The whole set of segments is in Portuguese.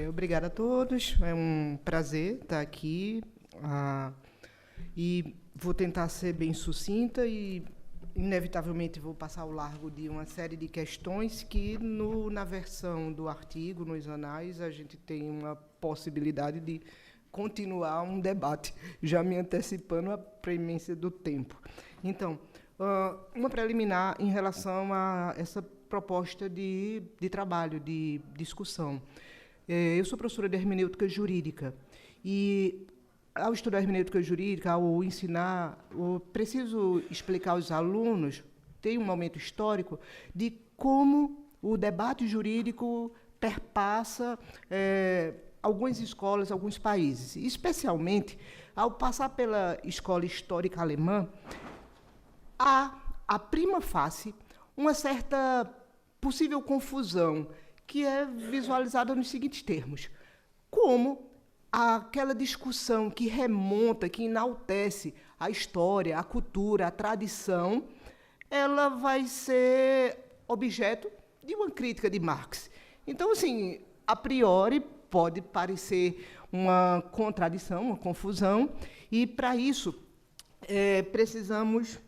Obrigada a todos. É um prazer estar aqui. E vou tentar ser bem sucinta e, inevitavelmente, vou passar ao largo de uma série de questões que, na versão do artigo, nos anais, a gente tem uma possibilidade de continuar um debate, já me antecipando a premência do tempo. Então, uma preliminar em relação a essa proposta de trabalho, de discussão. Eu sou professora de hermenêutica jurídica e, ao estudar hermenêutica jurídica, ao ensinar, eu preciso explicar aos alunos, tem um momento histórico, de como o debate jurídico perpassa algumas escolas, alguns países. Especialmente, ao passar pela escola histórica alemã, há, à prima facie, uma certa possível confusão que é visualizada nos seguintes termos. Como aquela discussão que remonta, que enaltece a história, a cultura, a tradição, ela vai ser objeto de uma crítica de Marx. Então, assim, a priori, pode parecer uma contradição, uma confusão, e, para isso, precisamos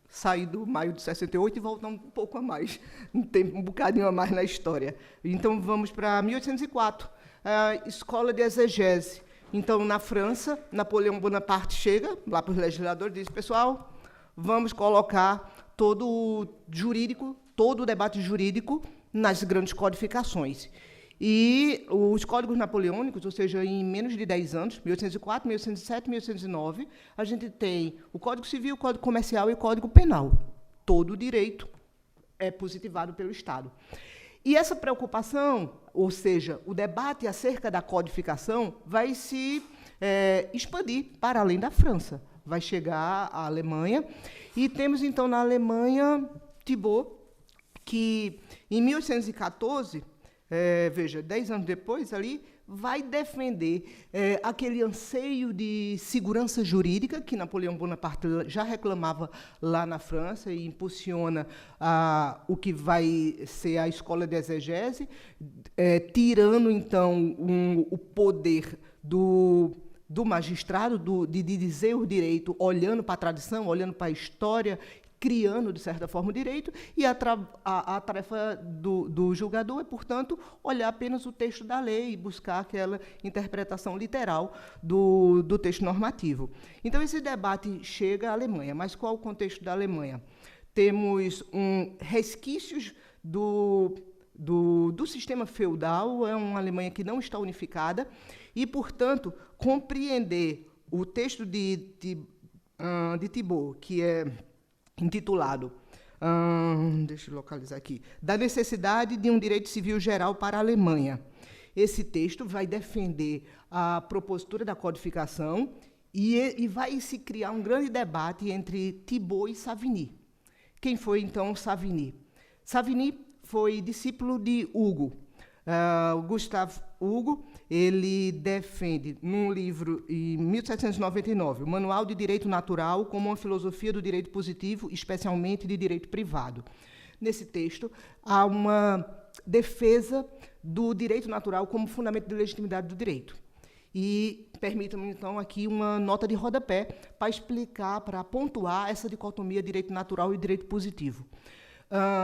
sair do maio de 68 e voltar um pouco a mais, um bocadinho a mais na história. Então, vamos para 1804, a Escola de Exegese. Então, na França, Napoleão Bonaparte chega lá para os legisladores e diz: pessoal, vamos colocar todo o jurídico, todo o debate jurídico nas grandes codificações. E os códigos napoleônicos, ou seja, em menos de 10 anos, 1804, 1807, 1809, a gente tem o Código Civil, o Código Comercial e o Código Penal. Todo o direito é positivado pelo Estado. E essa preocupação, ou seja, o debate acerca da codificação, vai se expandir para além da França. Vai chegar à Alemanha. E temos, então, na Alemanha, Thibaut, que, em 1814... veja, 10 anos depois, ali, vai defender aquele anseio de segurança jurídica que Napoleão Bonaparte já reclamava lá na França e impulsiona o que vai ser a escola de exegese, tirando, então, o poder do magistrado, de dizer o direito, olhando para a tradição, olhando para a história, criando, de certa forma, o direito, e a tarefa do julgador é, portanto, olhar apenas o texto da lei e buscar aquela interpretação literal do texto normativo. Então, esse debate chega à Alemanha, mas qual o contexto da Alemanha? Temos resquícios do sistema feudal, é uma Alemanha que não está unificada, e, portanto, compreender o texto de Thibaut, que é intitulado, deixa eu localizar aqui, da necessidade de um direito civil geral para a Alemanha. Esse texto vai defender a propositura da codificação e vai se criar um grande debate entre Thibaut e Savigny. Quem foi, então, Savigny? Savigny foi discípulo de Hugo. Gustave Hugo, ele defende, num livro, em 1799, o Manual de Direito Natural como uma filosofia do direito positivo, especialmente de direito privado. Nesse texto, há uma defesa do direito natural como fundamento de legitimidade do direito. E permitam-me, então, aqui uma nota de rodapé para explicar, para pontuar essa dicotomia direito natural e direito positivo.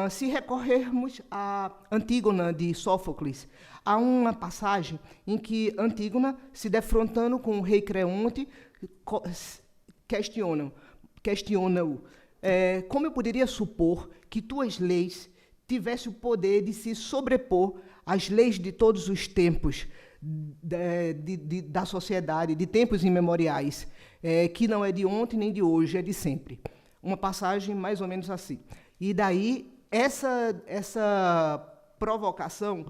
Se recorrermos a Antígona, de Sófocles, há uma passagem em que Antígona, se defrontando com o rei Creonte, questiona-o. Como eu poderia supor que tuas leis tivessem o poder de se sobrepor às leis de todos os tempos da sociedade, de tempos imemoriais, que não é de ontem nem de hoje, é de sempre. Uma passagem mais ou menos assim. E daí, essa provocação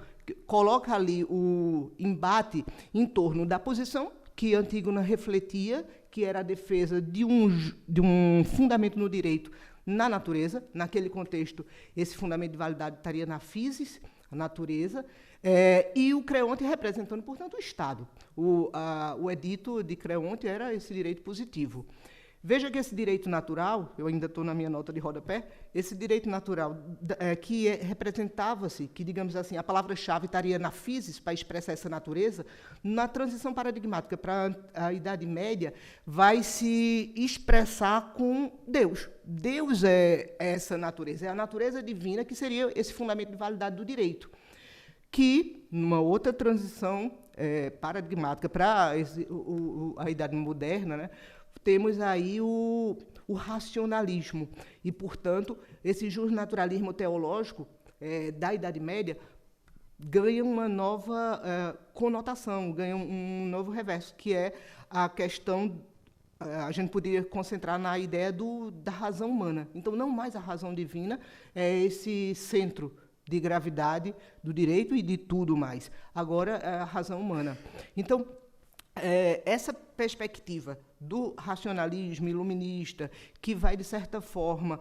coloca ali o embate em torno da posição que Antígona refletia, que era a defesa de um fundamento no direito na natureza. Naquele contexto, esse fundamento de validade estaria na physis, a natureza, e o Creonte representando, portanto, o Estado. O edito de Creonte era esse direito positivo. Veja que esse direito natural, eu ainda estou na minha nota de rodapé, esse direito natural representava-se, que, digamos assim, a palavra-chave estaria na physis, para expressar essa natureza, na transição paradigmática para a Idade Média, vai se expressar com Deus. Deus é essa natureza, é a natureza divina, que seria esse fundamento de validade do direito, que, numa outra transição paradigmática para a Idade Moderna, né, temos aí o racionalismo. E, portanto, esse justnaturalismo teológico da Idade Média ganha uma nova conotação, ganha um novo reverso, que é a questão, a gente poderia concentrar na ideia da razão humana. Então, não mais a razão divina é esse centro de gravidade do direito e de tudo mais. Agora, é a razão humana. Então, essa perspectiva do racionalismo iluminista, que vai, de certa forma,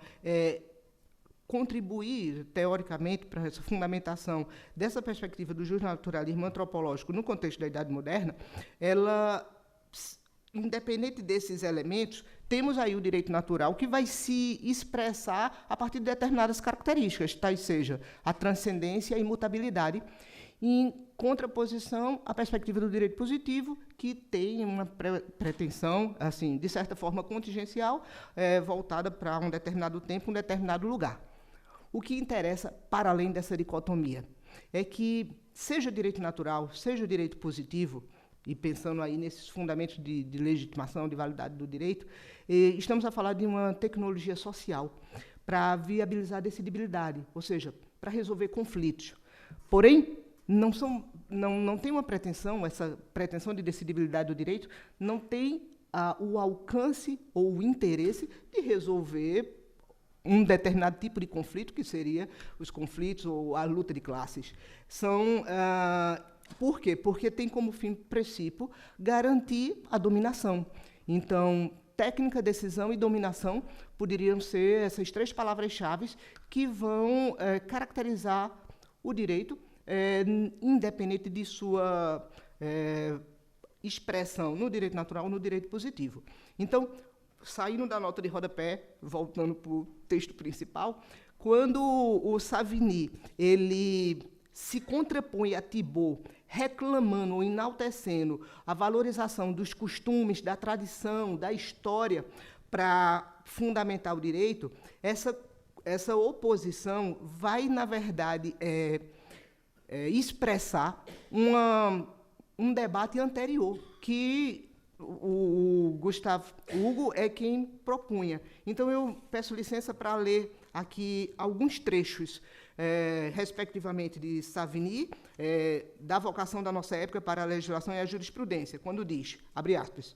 contribuir, teoricamente, para essa fundamentação dessa perspectiva do justnaturalismo antropológico no contexto da Idade Moderna, ela, independente desses elementos, temos aí o direito natural, que vai se expressar a partir de determinadas características, tais seja a transcendência e a imutabilidade, em contraposição à perspectiva do direito positivo, que tem uma pretensão, assim, de certa forma, contingencial, voltada para um determinado tempo, um determinado lugar. O que interessa, para além dessa dicotomia, é que, seja direito natural, seja direito positivo, e pensando aí nesses fundamentos de legitimação, de validade do direito, estamos a falar de uma tecnologia social para viabilizar a decidibilidade, ou seja, para resolver conflitos. Porém, não tem uma pretensão, essa pretensão de decidibilidade do direito, não tem o alcance ou o interesse de resolver um determinado tipo de conflito, que seria os conflitos ou a luta de classes. Por quê? Porque tem como fim princípio garantir a dominação. Então, técnica, decisão e dominação poderiam ser essas três palavras-chave que vão caracterizar o direito, independente de sua expressão no direito natural ou no direito positivo. Então, saindo da nota de rodapé, voltando para o texto principal, quando o Savigny ele se contrapõe a Thibaut, reclamando ou enaltecendo a valorização dos costumes, da tradição, da história, para fundamentar o direito, essa oposição vai, na verdade, expressar um debate anterior, que o Gustave Hugo é quem propunha. Então, eu peço licença para ler aqui alguns trechos, respectivamente, de Savigny, da vocação da nossa época para a legislação e a jurisprudência, quando diz, abre aspas,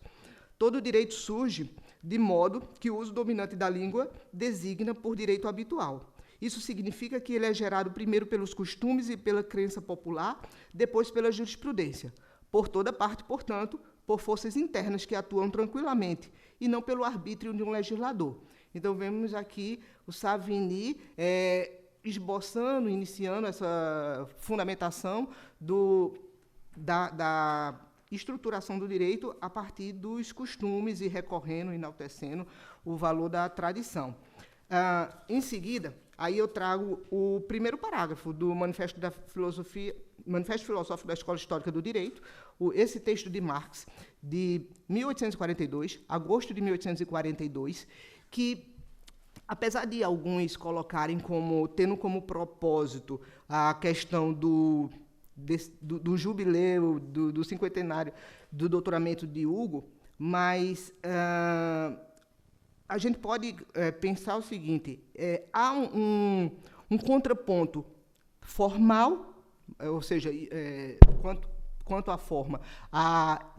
todo direito surge de modo que o uso dominante da língua designa por direito habitual. Isso significa que ele é gerado primeiro pelos costumes e pela crença popular, depois pela jurisprudência. Por toda parte, portanto, por forças internas que atuam tranquilamente, e não pelo arbítrio de um legislador. Então, vemos aqui o Savigny esboçando, iniciando essa fundamentação da estruturação do direito a partir dos costumes e recorrendo, enaltecendo o valor da tradição. Em seguida, aí eu trago o primeiro parágrafo do Manifesto Filosófico da Escola Histórica do Direito, esse texto de Marx, de 1842, agosto de 1842, que, apesar de alguns colocarem tendo como propósito a questão do jubileu, do cinquentenário do doutoramento de Hugo, mas a gente pode pensar o seguinte, há um contraponto formal, ou seja, quanto à forma,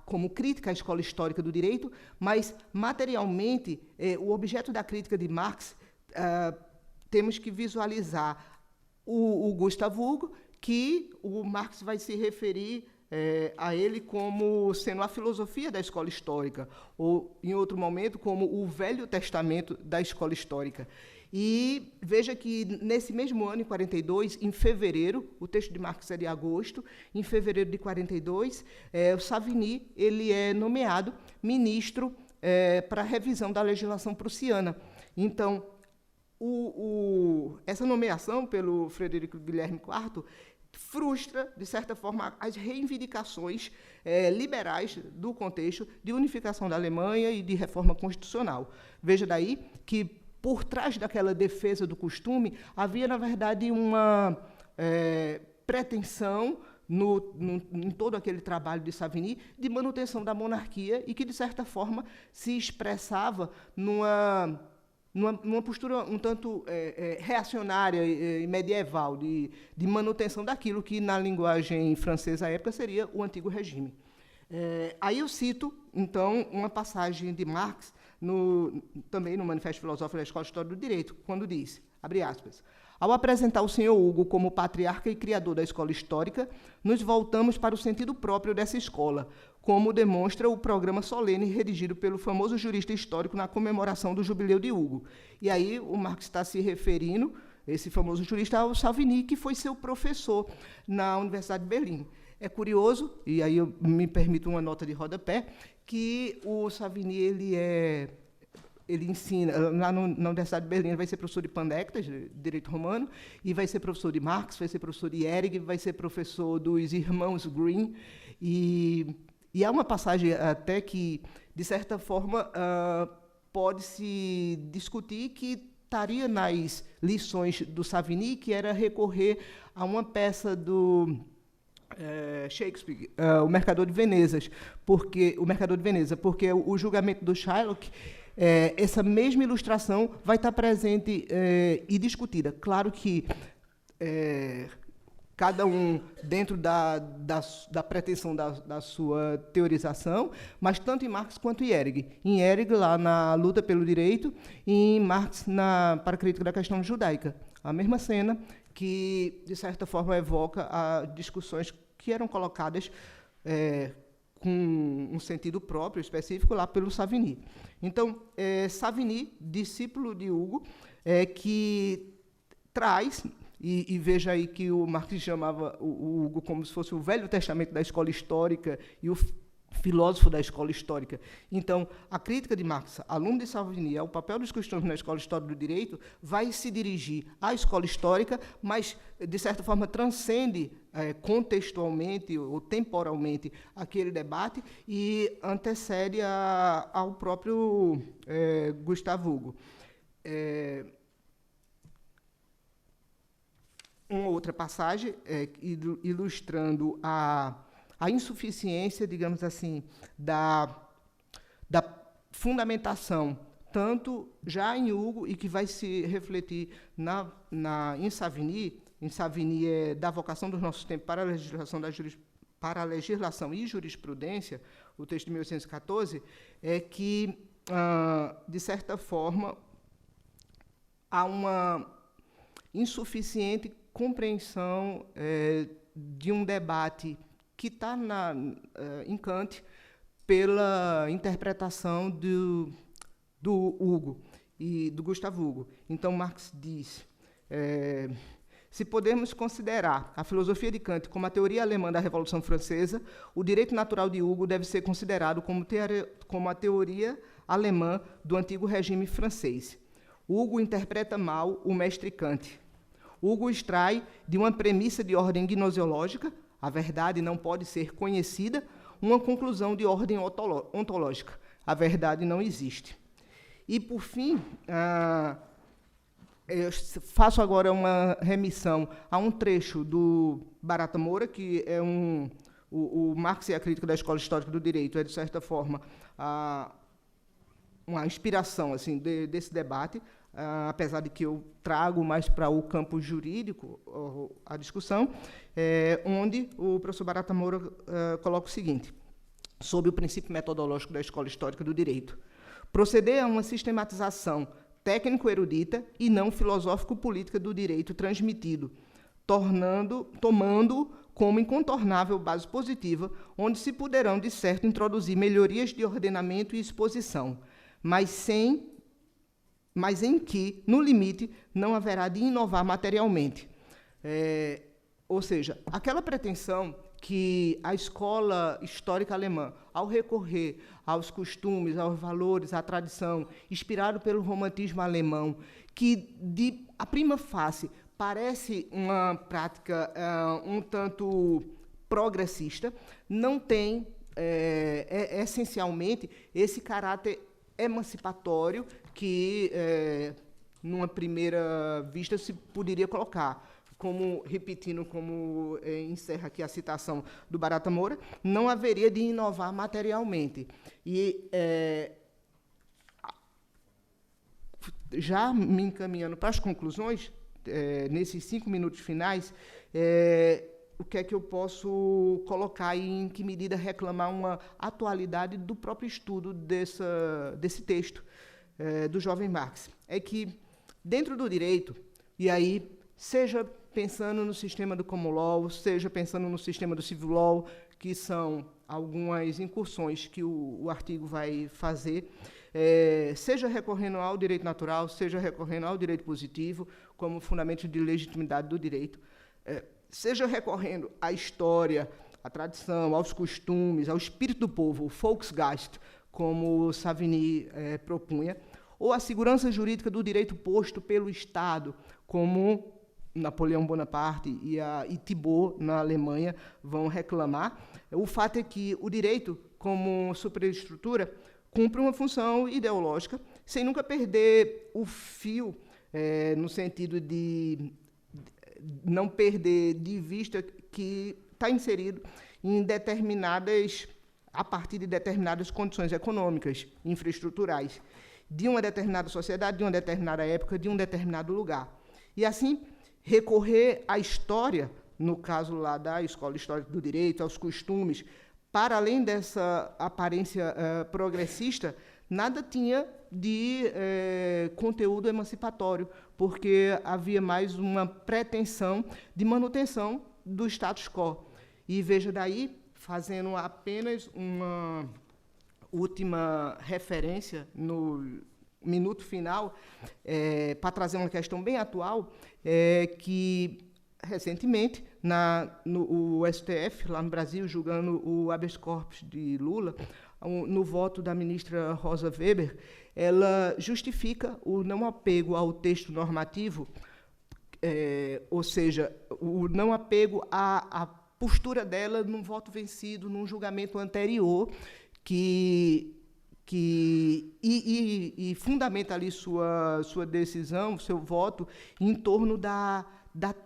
como crítica à escola histórica do direito, mas, materialmente, o objeto da crítica de Marx, temos que visualizar o Gustave Hugo, que o Marx vai se referir a ele como sendo a filosofia da escola histórica, ou, em outro momento, como o Velho Testamento da escola histórica. E veja que, nesse mesmo ano, em 42, em fevereiro, o texto de Marx é de agosto, em fevereiro de 42, o Savigny ele é nomeado ministro para a revisão da legislação prussiana. Então, essa nomeação pelo Frederico Guilherme IV frustra, de certa forma, as reivindicações liberais do contexto de unificação da Alemanha e de reforma constitucional. Veja daí que, por trás daquela defesa do costume, havia, na verdade, uma pretensão em todo aquele trabalho de Savigny de manutenção da monarquia e que, de certa forma, se expressava numa postura um tanto reacionária e medieval, de manutenção daquilo que, na linguagem francesa à época, seria o antigo regime. Aí eu cito, então, uma passagem de Marx, também no Manifesto Filosófico da Escola de História do Direito, quando diz, abre aspas, ao apresentar o senhor Hugo como patriarca e criador da escola histórica, nos voltamos para o sentido próprio dessa escola, como demonstra o programa solene redigido pelo famoso jurista histórico na comemoração do jubileu de Hugo. E aí o Marx está se referindo, esse famoso jurista, ao Savigny, que foi seu professor na Universidade de Berlim. É curioso, e aí eu me permito uma nota de rodapé, que o Savigny ele ensina, lá na Universidade de Berlim, ele vai ser professor de Pandectas, de Direito Romano, e vai ser professor de Marx, vai ser professor de Ehring, vai ser professor dos irmãos Green, e há uma passagem até que, de certa forma, pode-se discutir que estaria nas lições do Savigny, que era recorrer a uma peça do Shakespeare, o Mercador de Veneza, porque o julgamento do Shylock, essa mesma ilustração vai estar presente e discutida. Claro que cada um dentro da pretensão da sua teorização, mas tanto em Marx quanto em Ehring. Em Ehring, lá na luta pelo direito, e em Marx, para a crítica da questão judaica. A mesma cena que, de certa forma, evoca as discussões que eram colocadas com um sentido próprio, específico, lá pelo Savigny. Então, Savigny, discípulo de Hugo, que traz, e veja aí que o Marx chamava o Hugo como se fosse o Velho Testamento da escola histórica e o filósofo da escola histórica. Então, a crítica de Marx, aluno de Savigny, ao papel dos costumes na escola histórica do direito, vai se dirigir à escola histórica, mas, de certa forma, transcende contextualmente ou temporalmente aquele debate e antecede ao próprio Gustavo Hugo. Uma outra passagem ilustrando a insuficiência, digamos assim, da fundamentação, tanto já em Hugo, e que vai se refletir em Savigny. Em Savigny da vocação dos nossos tempos para a legislação e jurisprudência, o texto de 1814, é que, de certa forma, há uma insuficiente compreensão de um debate que está em Kant pela interpretação do Hugo e do Gustavo Hugo. Então, Marx diz, se podemos considerar a filosofia de Kant como a teoria alemã da Revolução Francesa, o direito natural de Hugo deve ser considerado como a teoria alemã do antigo regime francês. Hugo interpreta mal o mestre Kant. Hugo extrai de uma premissa de ordem gnoseológica, a verdade não pode ser conhecida, uma conclusão de ordem ontológica, a verdade não existe. E, por fim, eu faço agora uma remissão a um trecho do Barata Moura, que é o Marx e a crítica da escola histórica do direito, de certa forma, uma inspiração assim, desse debate, apesar de que eu trago mais para o campo jurídico a discussão, onde o professor Barata Moura coloca o seguinte, sobre o princípio metodológico da escola histórica do direito. Proceder a uma sistematização técnico-erudita e não filosófico-política do direito transmitido, tomando como incontornável base positiva, onde se poderão, de certo, introduzir melhorias de ordenamento e exposição, mas em que, no limite, não haverá de inovar materialmente. ou seja, aquela pretensão que a escola histórica alemã, ao recorrer aos costumes, aos valores, à tradição, inspirado pelo romantismo alemão, que, à prima face, parece uma prática um tanto progressista, não tem, essencialmente, esse caráter emancipatório que, numa primeira vista, se poderia colocar. Repetindo, como encerra aqui a citação do Barata Moura, não haveria de inovar materialmente. E, já me encaminhando para as conclusões, nesses 5 minutos finais, o que é que eu posso colocar e em que medida reclamar uma atualidade do próprio estudo desse texto do jovem Marx? É que, dentro do direito, e aí, seja pensando no sistema do common law, seja pensando no sistema do civil law, que são algumas incursões que o artigo vai fazer, seja recorrendo ao direito natural, seja recorrendo ao direito positivo, como fundamento de legitimidade do direito, seja recorrendo à história, à tradição, aos costumes, ao espírito do povo, o Volksgeist, como Savigny propunha, ou à segurança jurídica do direito posto pelo Estado, como Napoleão Bonaparte e Thibaut, na Alemanha, vão reclamar. O fato é que o direito, como superestrutura, cumpre uma função ideológica, sem nunca perder o fio, no sentido de não perder de vista que está inserido em a partir de determinadas condições econômicas, infraestruturais, de uma determinada sociedade, de uma determinada época, de um determinado lugar. E, assim, recorrer à história, no caso lá da Escola Histórica do Direito, aos costumes, para além dessa aparência progressista, nada tinha de conteúdo emancipatório, porque havia mais uma pretensão de manutenção do status quo. E veja daí, fazendo apenas uma última referência no minuto final, para trazer uma questão bem atual, que, recentemente, o STF, lá no Brasil, julgando o habeas corpus de Lula, no voto da ministra Rosa Weber, ela justifica o não apego ao texto normativo, ou seja, o não apego à postura dela num voto vencido, num julgamento anterior, e fundamenta ali sua decisão, seu voto, em torno da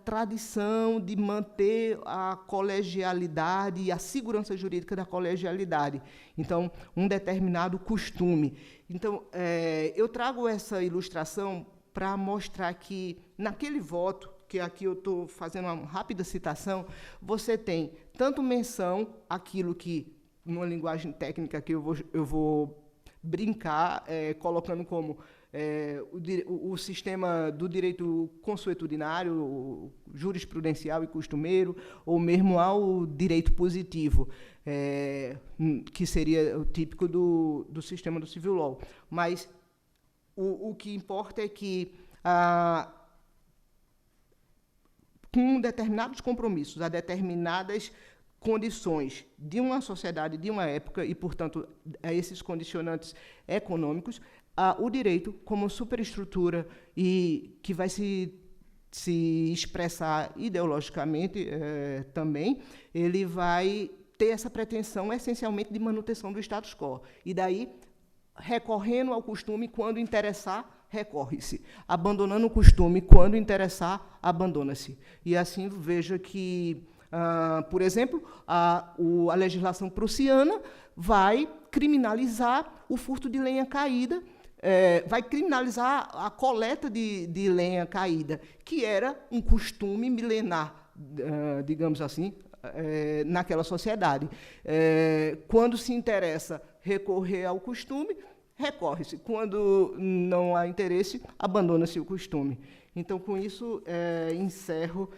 tradição de manter a colegialidade e a segurança jurídica da colegialidade. Então, um determinado costume. Então, eu trago essa ilustração para mostrar que, naquele voto, que aqui eu estou fazendo uma rápida citação, você tem tanto menção àquilo que, numa linguagem técnica que eu vou brincar, colocando como o sistema do direito consuetudinário, jurisprudencial e costumeiro, ou mesmo ao direito positivo, que seria o típico do sistema do civil law. Mas o que importa é que, com determinados compromissos, a determinadas condições de uma sociedade, de uma época, e, portanto, a esses condicionantes econômicos, o direito, como superestrutura e que vai se expressar ideologicamente também, ele vai ter essa pretensão, essencialmente, de manutenção do status quo. E daí, recorrendo ao costume, quando interessar, recorre-se. Abandonando o costume, quando interessar, abandona-se. E, assim, veja que, por exemplo, a legislação prussiana vai criminalizar o furto de lenha caída, vai criminalizar a coleta de lenha caída, que era um costume milenar, digamos assim, naquela sociedade. Quando se interessa recorrer ao costume, recorre-se. Quando não há interesse, abandona-se o costume. Então, com isso, encerro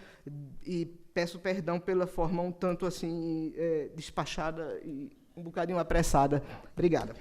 e peço perdão pela forma um tanto assim despachada e um bocadinho apressada. Obrigada.